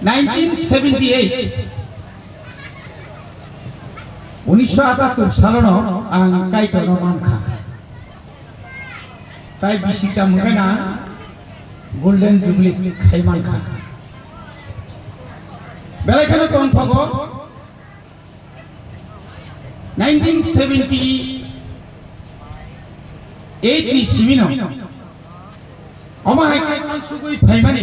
1978 1978 सालाव आं काइटनो मानखा ताई बिसिका मुगाना golden jubilee खाइमानखा बेलायखानो दंथगो 1978 नि सिमिनो अमाहाय मानसुगै फाइमानि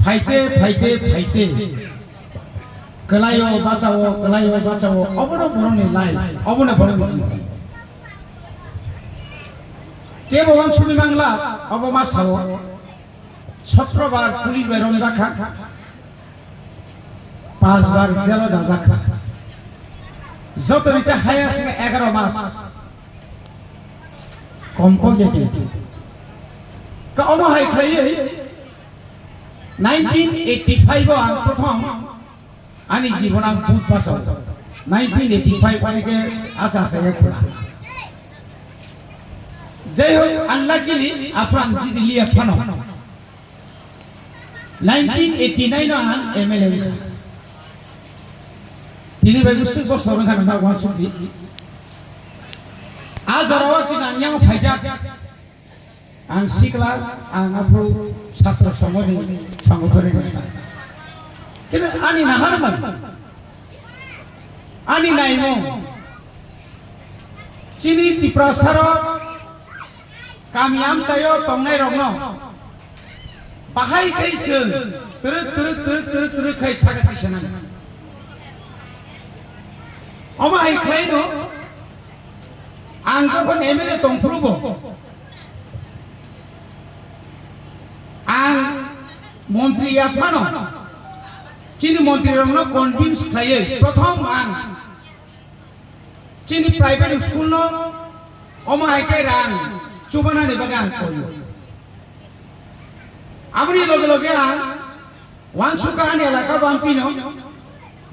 फाइते कलायो बाचाओ अबनो बरनि लाइफ अबनो बरनि के भगवान सुनि बांला अबमा सावो 17 बार पुलिस बाय रंजाखा 5 बार जेल दाजाखा जतरिचा हाया सिंह 11 मास कमको गेके का अमाहाय खायै 1985 आं प्रथम आनी जीवना भूत पासाव 1985 वाले आशा से खुला जय हो अनलकीली अफ्राम जिदिली फनो 1989 ना एमएलए तिनी बाबु से बस सरन खान ना वन सुदी आज जरावा कि नांयाव फाइजा आं सिकला आं अफ्रो छात्र संघनि संगठन किन्तु आनी नाहारमोन आनी नायमो चिनी तिप्रासार कामियाम चायो तंनाय रंनो बाहाय कैसों तर खै सागतिसना अमा हाय खैनो आं गखन एमएलए तंफ्रुबो आं मंत्री आफानो चीनी मंत्री रंगनो कन्विंस खाये प्रथम आं चीनी प्राइवेट स्कूल नो अमाहायके रां चुबाना ने बागान कोयो आबरी लगे आं वानसुका आनी एलाका बांपिनो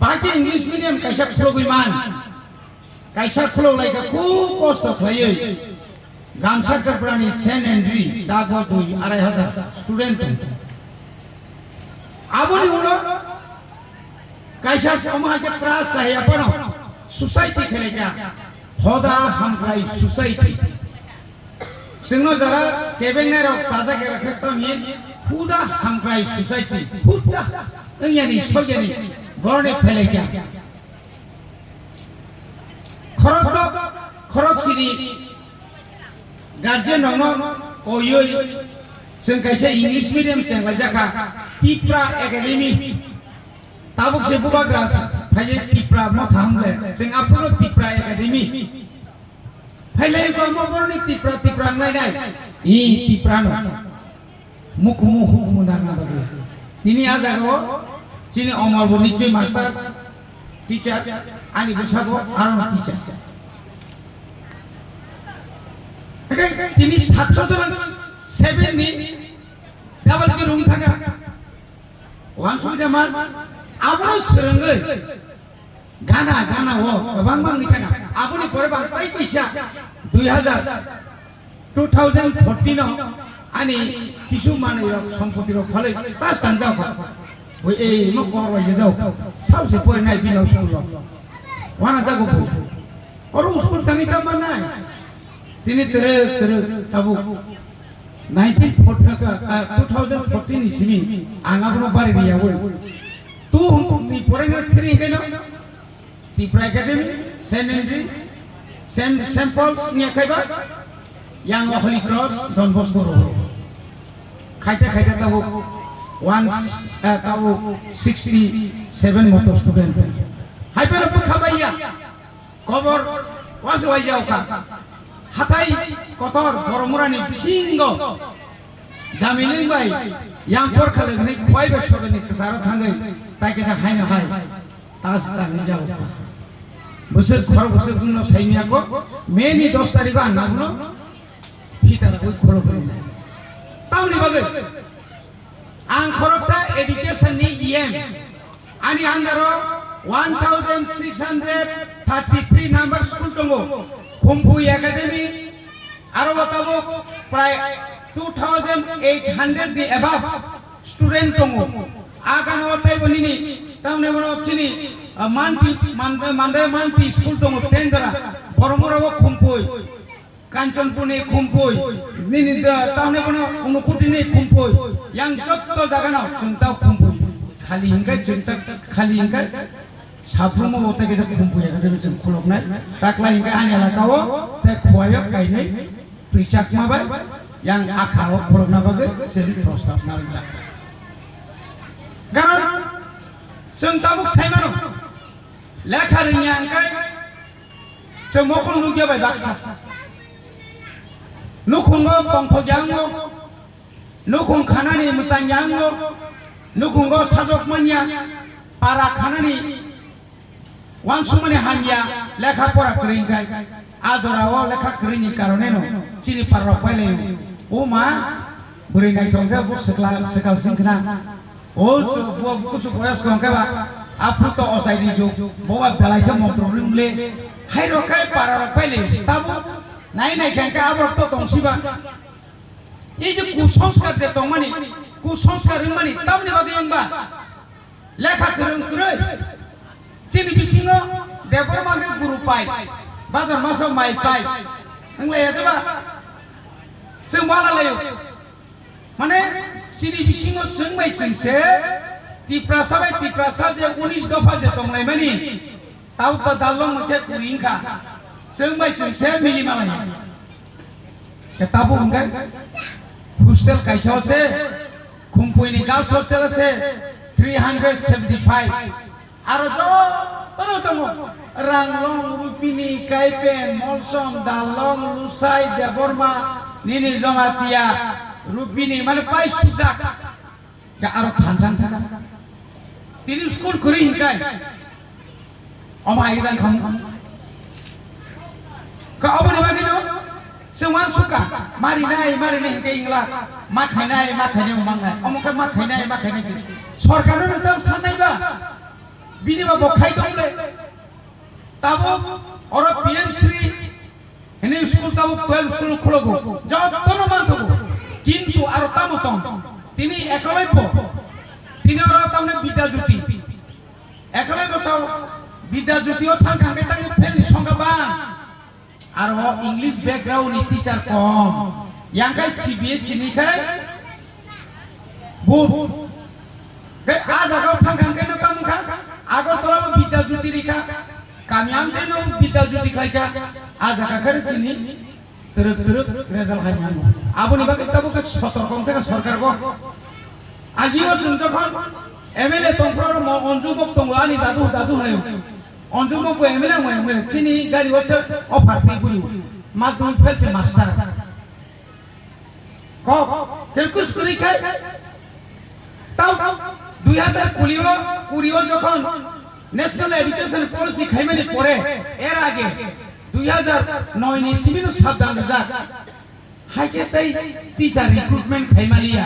बाकी इंग्लिश मीडियम कैसा खुलोगैमान कैसा खुलोगलायका खूब कष्ट खाये गामसा करप्रानी सेंट एंड्री दागवा 2,500 स्टूडेंट आबरी उनो कैसा अमाहायके त्रास है अपन सोसाइटी खेलेगा होदा हमक्राई सोसाइटी सिंगो जरा केबेंगे रख साजा के रखता मी पूरा हमक्राई सोसाइटी पूरा यानी सोजेनी गरने फेलेगा खरक सिनी गार्जियन रंगनो कोयोय जों कैसे इंग्लिश मीडियम से लाजाका तिप्रा एकेडमी ताबुक से बुबाग्रा फाइले तिप्रा मथामले जों आपुनो तिप्रा एकेडमी फाइले गमबरनि तिप्रा नाय इ तिप्रानो मुखुमु हुकुमुदाना बागु तिनी आजागो तिनी अमरबो निश्चय मास्टर टीचर आनी बसागो आरो टीचर तिनी 700 जन 7 नि डाबल जी रूम थागा वान सुजामान आबो सोलोङै गाना वो गोबां बांनि थागा आबोनि परे बांताय पैसा 2014 आनी किसु माने सम्पत्ति रो फले तास तांजा ओइ ए म गरबाय जाऊ साबसे परे नाय बिनाव सुलो वाना जागो और स्कुल थांनि ता मानाय तिनी तेरे ताबु 2014 इसिमी आंगाबो बारि गयावो तू नि परेंग थ्री केनो Tipra academy Saint Andrew Saint Paul's नि खायबा यांग होली क्रॉस डन बस्को रो खायते ताबु 67 मोटो स्टूडेंट हाइपेर बखाबाइया खबर वास वाइजावका हाथाय कतर बरमुरानि बिसिंग जामिलिं बाय यां परखालनि खय बेसगनि कसार थाङै ताइके हायनो हाय तास तानि जाव बोसोर खर बोसोर गुनो साइमियाको मेनि 10 तारिख आंनाबो फिटार कोइ खरो ताउनि बागै आं खरकसा एडुकेशन नि ईएम आनी आंगारो 1633 नंबर स्कूल दंगो कुम्फु एकेडमी आरो बताबो प्राय 2800 नि एबाव student tongo aga no tai bonini tamne bono chini manti school tongo tendara boromoro khumpoi kanchanpuni khumpoi nini tamne bono unukutini khumpoi yang jotto jaga na chungta khumpoi khali hingga साफ्रोमबो बोते के खुम्पुया के जों खुलबनाय ताकला हिंगा आनि लाकाओ ते खवायो गायनाय फैसाक माबाय yang आखाओ खुलबना बागे सेरि प्रस्ताव नारजा कारण जों ताबुक सायमानो लेखा रोङिया अंकाय जों मखल लुगियाबाय बाक्सा नुखुंगो बंथग्यांगो नुखुं खानानि मुसांयांगो नुखुंगो साजकमानिया पारा खानानि वानसुमानि हानिया लेखा पढ़ा करेंगाय आदराव लेखा करेंनि कारणे नो चिनि पारा पाइले ओ मा बुरै नायथंगा बु सेकाल सिंखना ओ बु कुसु बयस गंगाबा आफुतो असाइदि जो बवा बेलायखो मत्रलुमले हायरखाय पारा पाइले ताबु नाय खेंका आबरतो दंसिबा ए जे कुसंस्कार जे दंमानि कुसंस्कार रोंमानि ताबनि बागै आंबा लेखा गोरों चिनि बिसिङो देबर मागे गुरु पाइ बाजार मासाव माइ पाइ नोंलाय एदबा जों माला लायो माने चिनि बिसिङो जों माइ चिंसे तिप्रासा जे 19 दफा जे दंलाय मानि ताव त दालं मथे कुरिंखा जों माइ चिंसे मिलि मालाय केताबु हंगाय हस्टेल काइसावसे खुमपुइनि गार्ल्स हस्टेल से 375 आरो तनो तनो रांलं रुपिनी काइपेन मलसम दालं लुसाइ देबरमा निनि जमातिया रुपिनी माने पाइ सुजा का आरो थानसां थाका तिनि स्कुल करि हिकाय अमाइदां खाम का अबनि बागै नो जोंमान सुका मारिनाय हिकाय इंला मा खायनाय उमांनाय अमका मा खायनाय सरकारनो नोंथां साननायबा बिनिबा बखाय दंले ताबो और पीएम श्री हेने स्कुल ताबो 12 स्कुल खुलगो जतनो मानथगो किन्तु आरो तामतम तिनि एकलब्य तिनि आरो तामने विद्याज्योति एकलब्य साव विद्याज्योतिओ थांखांगे तांगे फेलनि संगा बा आरो इंग्लिश बैकग्राउंड नि टीचर कम यांखाय सीबीएसई निखाय बुट के आज आगाव थांखांगे न तामुखा आगरतलाबो विद्याज्योति रिखा कामियामजेनो विद्याज्योति खायका आज आगाखार चिनि तरक रेजाल्ट खायमानो आबनि बागै ताबो का सतर्क अंका सरकार गो आगियो जों जखन एमएलए तंफ्राव अनजुमक दङ आनि दादु हायो अनजुमक एमएलए मोय चिनि गारि वसे अफार दिगुरि माध्यमिक फेलसे मास्टार क केलकुस करि खाय ताव 2020 যখন ন্যাশনাল এডুকেশন পলিসি খাইমানি পরে এর আগে 2009 নি সিমিনো সাবধান যা হাইকে তাই টিচার রিক্রুটমেন্ট খাইমালিয়া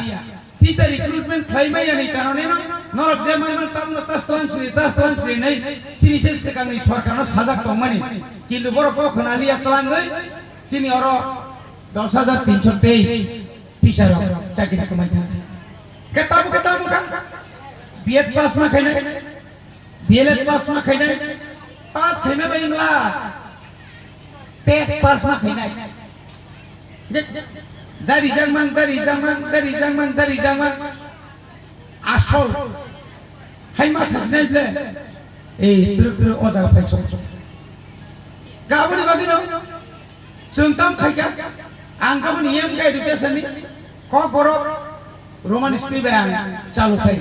টিচার রিক্রুটমেন্ট খাইমাইয়ানি কারণে নরক যেমান তামনো তাসলাংশ্রী নাই সিনিসে সেকাংনি সরকারनो সাজাক দंमानि কিন্তু বড় কখনালিয়া তলাঙ্গै চিনি অর 10323 টিচার চাকরি কমাইতা केताबु kan बीएड पास मा खायनाय डीएलएड पास मा खायनाय पास खायनाय बायंला टेट पास मा खायनाय जारि जांमान आसल हायमा सासनायब्ले ए तुरु अजा फायसो गाबोनि बागै नो जों ताम खायगा आं गाबोनि एम एडुकेशन नि क बर' रोमान स्क्रिप्ट चालू थाय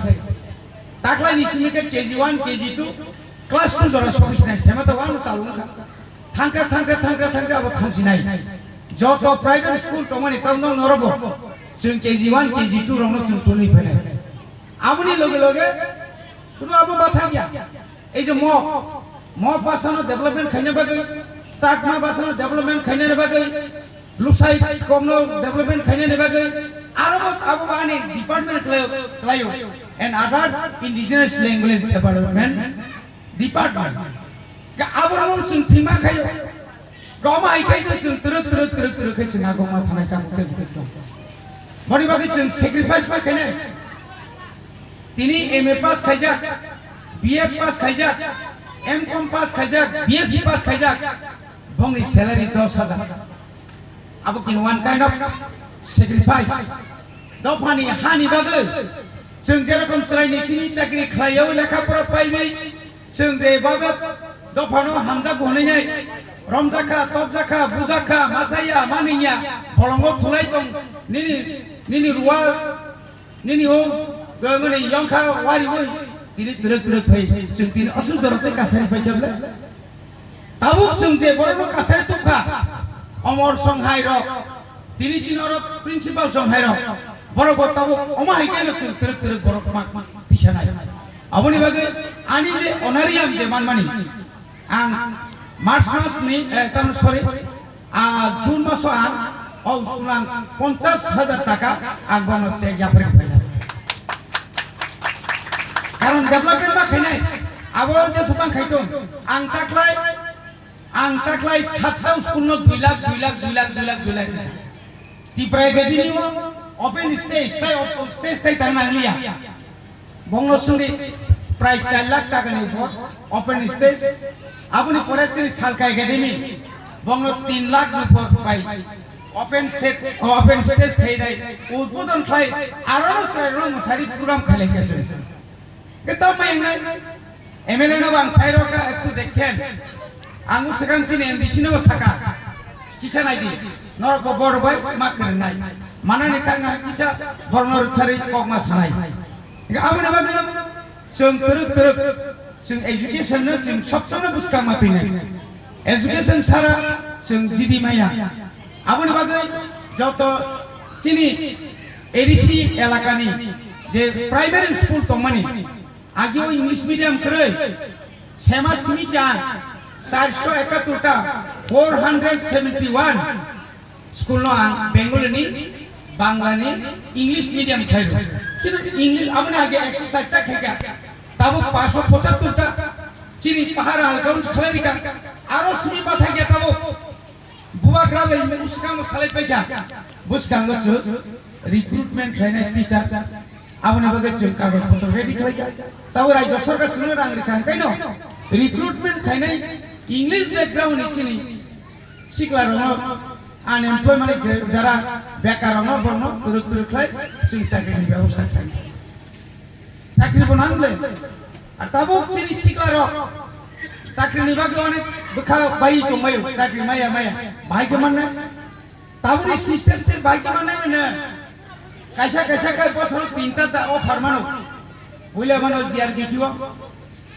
ताकलाय निसिनि के केजी 1 केजी 2 क्लास 2 जरा सफिसनाय सेमा तो वान चालू थांग्रा अब थांसिनाय जत प्राइवेट स्कुल तमानि तमनो नरबो जों केजी 1 केजी 2 रंनो जों तुनि फैनाय आबुनि लगे सुनु आबु बाथा गया ए जे म बासानो डेभलपमेन्ट खायनो बागै साकमा बासानो डेभलपमेन्ट खायनो बागै लुसाइ कमनो डेभलपमेन्ट खायनो बागै आरो बानि डिपार्टमेंट लायो and others indigenous language development department का आबो जों थिमा खायो गामा आइखाय जों तरक खाय जों आगमा थानाय काम जों बनि बागै जों सेक्रिफाइस मा खायनो তিনি MA পাস খাইজাক BA পাস খাইজাক MCOM পাস খাইজাক BSc পাস খাইজাক bongni salary 10,000 abo kin one kind of sacrifice dofani hani bagel जों जेरकम सरायनि सिनि चाकरि खालायाव लेखा फरा पाइबाय जों देबाबो दफानो हामजा गहनाय रमजाखा तबजाखा बुजाखा मासाया मानिया बलंग थुलाय दं निनि रुवा निनि हो गमनि यंखा वारि वइ तिनि द्रक फै जों तिनि असु जरते कासारि फैजोबले ताबुक जों जे बरनो कासारि तुखा अमर संहाय र तिनि जिनर प्रिन्सिपाल संहाय र borok tabu oma hikay na teruk borok mak tisanay aboni bage ani je onariam je manmani ang March mas ni tan sorry June maso ang au sulang 50,000 টাকা ang bonus se japre karon development ba khainai abo je sabang khaitong ang taklai 7 taun school no 2 lakh ti private ni open stage tay tanang liya bonglo sungi price 4 lakh টাকা ni upor open stage apuni pore tin salka academy bonglo 3 lakh ni upor pai open stage khai dai udbodon khai aro sari program khale kesu keta mai nai MLA no bang sairo ka ekটু দেখেন angu sekarang sini MDC no saka kisan ID norok bor boy makar nai mana ni tanga kisa bornor thari kokma sanai ga amane badino sung teruk sung education no sung sobsone buskang mati nai education sara sung jidi maya amane bagai joto chini ADC elakani je primary school tongmani ageo English medium kore semas micha 471 ta 471 school no Bengal ni Bangla ni English medium khairo কিন্তু English amne age 160 ta khega tabo 575 ta chini pahara algaun khalari ka aro simi patha ge tabo buwa grave uskam khalai paika buskang go recruitment khaina teacher amne bage chung kagos potro ready khalai ka tabo rajya sarkar suno rang rikhan kaino recruitment khaina English background ni chini sikla ro unemployment jara bekar ono borno turuk khai sing chakri ব্যবস্থা khai chakri bonangle ar tabuk chini sikaro chakri ni bage onek bukha bai to mayo chakri maya bhai ke manna taburi system se bhai ke manna na kaisa ka bosor tinta cha offer mano buile mano GRBTO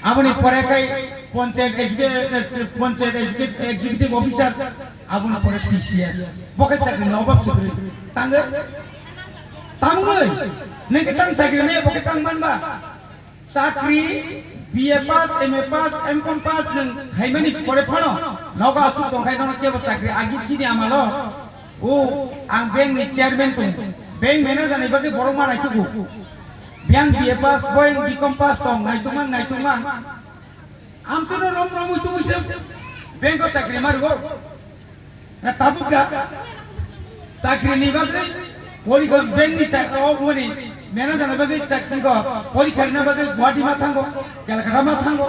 aboni pore kai panchayat executive officer aboni pore TCS bokai chakri nobab chakri tamgoi neketang chakri ne bokai tangman ba chakri BA pass MA pass MCOM pass nang khaimani pore phano noga asu tongkai dono kebo chakri agi chini amalo o ang bank ni chairman tu bank manager ni bagi borong mana itu Biang BA pass boy BCom pass tong naitumang am tu no rom itu bisa bank ko chakri margo na tabukra chakri ni bagi pori ko bank ni chakri manager na bagi chakri ko pori karna bagi Guwahati ma thango Calcutta ma thango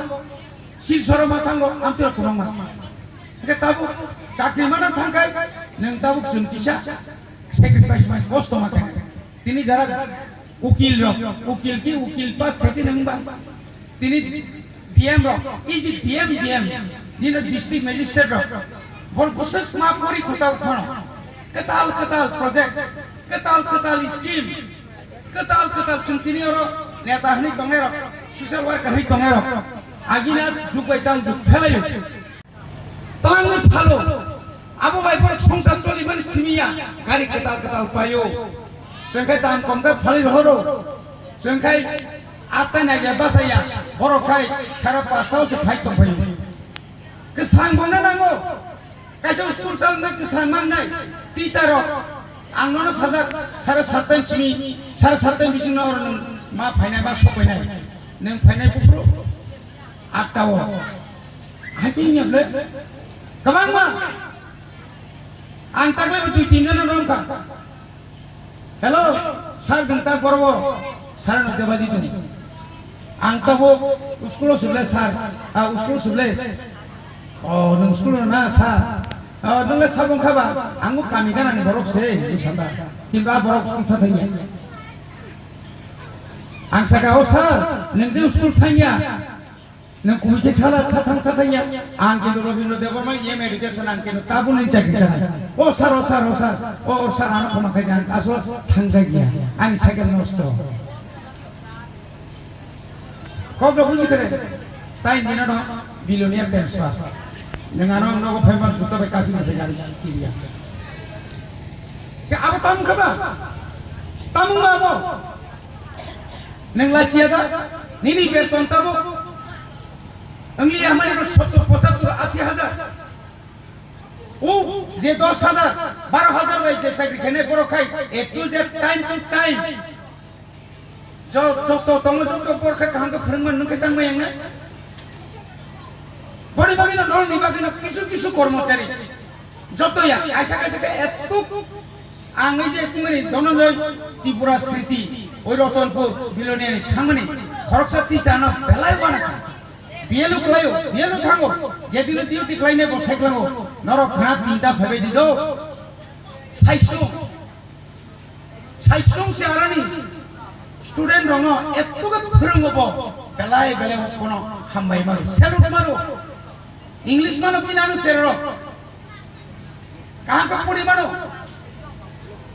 Silchar ma thango am tu kurang ma ke tabuk chakri mana thangkai nang tabuk sungkisa sacrifice ma cost ma kan tini jara ukil pas kasi nang ba tini DM ro iji DM nino district magistrate ro bol busak ma pori khota ukhano ketal project ketal scheme ketal tini ro neta hni tongero social worker hi tongero agina jubai tang juk phelayo tang phalo abo bai por songsar choli mani simia gari ketal payo sengkai tam komkai phali horo sengkai ata naga basaya borokai sara pastau se phai tong phayo kesrang bonna nango kajo school sal na kesrang mang nai teacher ro angnono sajak sara satten bising or ma phainai ba sopai nai neng phainai pupro atao hati nyable kamang ma ang tagle tu tinana rom ka hello sir bentar porbo sir no debaji tu ang tabo school suble sar school suble nung school na sa nung le sabong khaba angu kami kan ang borok se bisanda kinba borok songsa thainya ang saka o sar nung je school thainya nung kuike sala thainya ang ke Robindra Devarma yem education ang ke tabu ning chakri sana o sar ano khoma khai ang asol thangja gya ani second nosto kobra buji kare tai dina no bilonia transfer nengano nogo phaiman juta be kafi na begar kiria ke abo tam khaba tamung abo nengla siada nini beton tabo angli hamari no 70 75 80,000 ও যে 10,000 12,000 হয়েছে চাকরি খেনে বড় খাই A to Z time to time যত তমজত পরখা কাহাঙ্গ ফরমান নকে তাংমা यांगना বড়ি বাগিনা নর নিবাগিনা কিছু কর্মচারী যতয়া আশা কাছে এত আঙ্গি যে তুমি ধনঞ্জয় ত্রিপুরা স্মৃতি ওই রতনপুর বিলোনিয়ানি থামনি খরকসাতি জানো বেলাই বানা বিয়েলু ক্লাইও বিয়েলু থাঙ্গো যেদিন ডিউটি ক্লাইনে বসাই থাঙ্গো নর খানা তিনটা ভাবে দিদো সাইসং সে আরানি স্টুডেন্ট রঙ এতগা ফরঙ্গব বেলাই কোন হামবাই মারো সেলুট মারো ইংলিশ মানো বিনানো সেরো কাহাকে পরিমাণো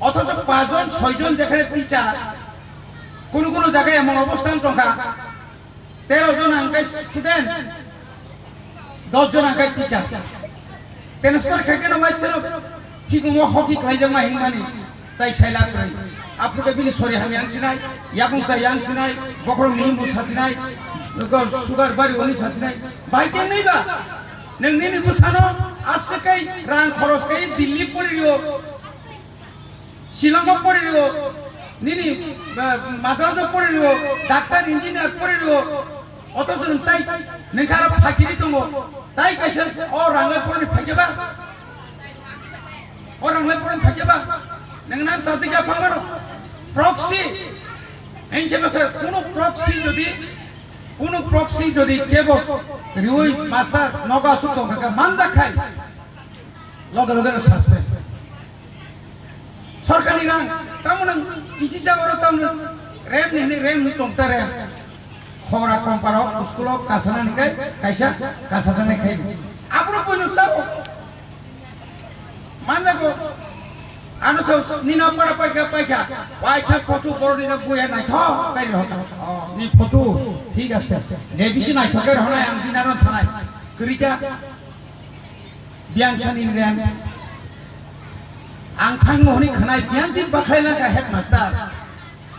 অথচ 5 জন 6 জন যেখানে টিচার কোন জায়গায় এমন অবস্থান টঙ্কা 13 জন আঙ্কাই স্টুডেন্ট 10 জন আঙ্কাই টিচার ট্রান্সফার খাইকে নমাইছিল ফিগুমো হকি ক্লাইজমা হিংমানি তাই সাইলা কই আপনাকে বিনি সরি আমি আংছিনাই ইয়াকুংসা ইয়াংছিনাই বকরম নিমু সাছিনাই সুগার বাড়ি উনি সাছিনাই বাইকে নেইবা नोंनि बुसानो आसकै रां खरस कै दिल्ली पड़ियो शिलंग पड़ियो निनि माद्रास पड़ियो डाक्टर इंजिनियर पड़ियो अथच ताई नोंखार फाकिरि दङ ताई कैसे अ रांलाय पड़नि फाइकेबा अ रांलाय पड़नि फाइकेबा नोंना सासे गाफांबानो प्रक्सी एंकेबसे কোনো প্রক্সি যদি কেবল রিউই মাস্টার নগা সুত কাকা মানজা খাই লগে লগে সাসপেন্ড সরকারি রাং তামন কিসি জাগর তামন রেম টংতারে খবরা কম্পার স্কুল কাসানা নিকাই কাইসা কাসাজানে খাই আপন পয়নো চাও মানজাগো আনো সব নিনা পড়া পাইকা পাইছা ফটো বড় দিনা বইয়া নাই থ কাই রহ নি ফটো ঠিক আছে যে বেশি নাই থকে রহ নাই আং দিনারন থানাই করিতা বিয়াংসানি রেন আং থাং মহনি খানাই বিয়াং দিন বাখাইলা কা হেডমাস্টার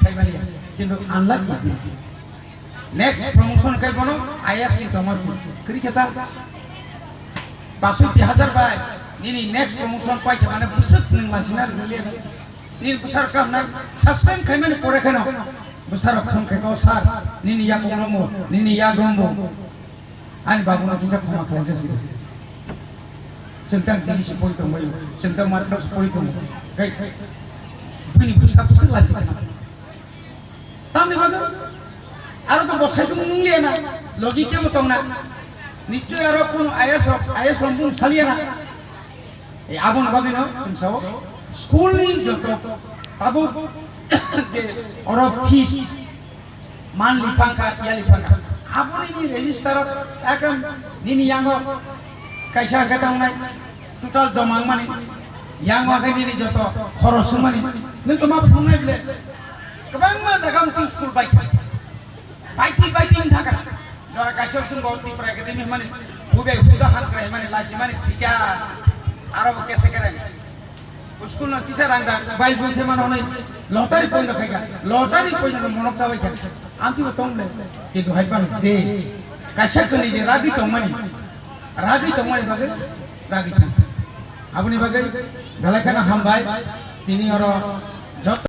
সাইবালি কিন্তু আনলাকি নেক্সট প্রমোশন কাই বনো ISC Thomas করিতা 62,000 by Nini next promotion পাইতে মানে বুসক নং মাসিনার গলিয়া নি বুসার কামনা সাসপেন্ড খাইমেন পরে কেন বুসার খম খাইকো স্যার নিনি ইয়া গমো নিনি ইয়া গমো আনি বাবুনা কিসা ক্ষমা খাইছে সেন্টার দিলি সে পড়তো মই সেন্টার মাত্র পড়তো গাই বিনি বুসা লাসি তামনি বাগো আর তো বসাই তো মুংলিয়া না লজিকে মত না নিশ্চয় আর কোন আইএস সম্পূর্ণ সালিয়া না এই আবন বাগিনো শুনছাও স্কুল নি যত পাবো যে অর ফিস মান লিফাঙ্কা ইয়া লিফাঙ্কা আপনি নি রেজিস্টার একদম নিনি ইয়াং কাইসা গাতাং নাই টোটাল জমাং মানে ইয়াং ওয়াকে নিনি যত খরচ মানে নों তো মা ফুংনাই বলে गोबां मा জায়গা মত স্কুল বাইতি থাকা যারা কাইসা শুনবো ত্রিপুরা একাডেমি মানে খুবই উদাহরণ করে মানে লাসি মানে ঠিকা আরো কেসে করে স্কুল না কিসা রাংদা বাইল বলতে মানে অনেক লটারি পয়ন খাইগা লটারি পয়ন মনক চাবাই খা আমি তো তংলে কিন্তু হাইপান যে কাইসা কলি যে রাগি তংমানি বাগে রাগি থাক আপনি বাগে গালাখানা হামবাই তিনি আর যত